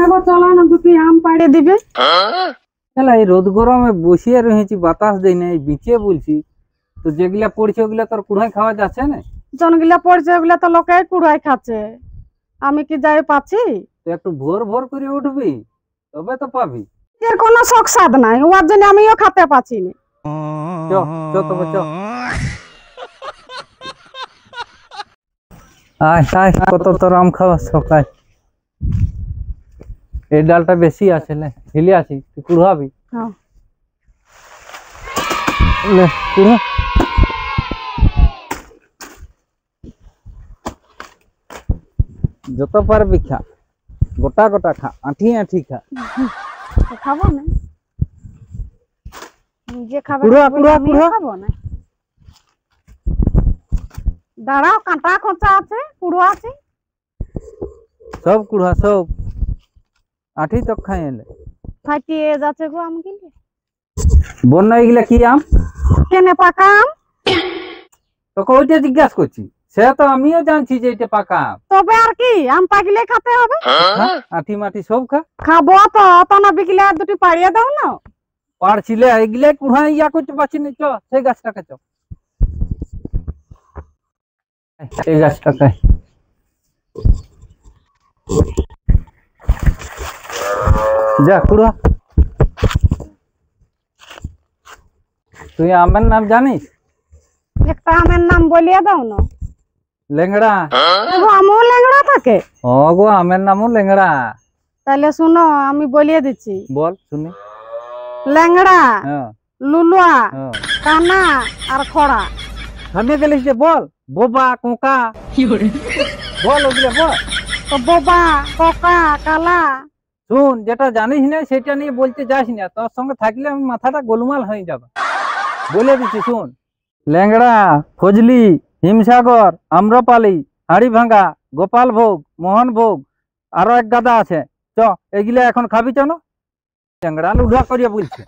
এবার চলো না দুটি আম পাড়ে দিবে। হেলা এই রোদ গরমে বসিয়ে রয়েছি, বাতাস দেই না, এই বিচে বলছি তো যেগুলা পড়ছে ওগুলা তোর কুড়াই খাওয়া যাচ্ছে না। জনগুলা পড়ছে ওগুলা তো লোকে কুড়াই খাচ্ছে, আমি কি যাই পাচ্ছি? তো একটু ভোর ভোর করে উঠবি, তবে তো পাবি। এর কোনো শখ সাদ নাই, ওর জন্য আমিও খেতে পাচ্ছি না। চ চ তবে চ। আয় আয়, কত তোর আম খাওয়া সকাল। এই ডালটা বেশি আছে, লে হিলে আছি, তুই কুড়াবি। হ্যাঁ। লে কুড়া। যত পারবি খা, গোটা গোটা খা, আঁঠি আঁঠি খা। তো খাবো না, নিজে খাবে কুড়া, না বলে কুড়া, আমিও কুড়া। খাবো না। দাঁড়াও, কাঁটা খোঁচা আছে, কুড়ো আছে। সব কুড়া সব, আঁঠি তো খাই এলে। ফাটিয়ে যাচ্ছে গো আম গিলে। বন্যা এগুলা কি আম? কেনে পাকা আম? তোকে ওইটা জিজ্ঞাসা করছি, সে তো আমিও জানছি যে এটা পাকা আম। তবে আর কি, আম পাকলে খেতে হবে। খা, আঁঠি মাটি সব খা। খাবো তো, অত না বিকলে আর দুটি পাড়িয়ে দাও না। পারছিলে এগুলা কুড়া ইয়া করতে পারছি না। চ সেই গাছটাকে চ, এই গাছটাকে। যা কুড়া। তুই আমের নাম জানিস? একটা আমের নাম বলিয়ে দাও না। লেংড়া। দেখো আমও ল্যাংড়া থাকে। ও গো, আমের নামও লেংড়া। তাহলে শুনো, আমি বলিয়ে দিচ্ছি। বল শুনি। ল্যাংড়া, হ্যাঁ লুলুয়া, হ্যাঁ। কানা আর খড়া। থামিয়ে গেলিস যে, বল। বোবা কোকা বল, ওগুলো বল। তো বোবা, কোকা, কালা। শুন, যেটা জানিস না সেটা নিয়ে বলতে যাস না, তোর সঙ্গে থাকলে আমি মাথাটা গোলমাল হয়ে যাবে। বলে দিচ্ছি শুন। ল্যাংড়া, ফজলি, হিমসাগর, আম্রপালি, হাড়িভাঙ্গা, গোপাল ভোগ, মোহন ভোগ, আরো এক গাদা আছে। চ এগুলা এখন খাবি চ না। ল্যাংড়া লুঢা করিয়া বলছে।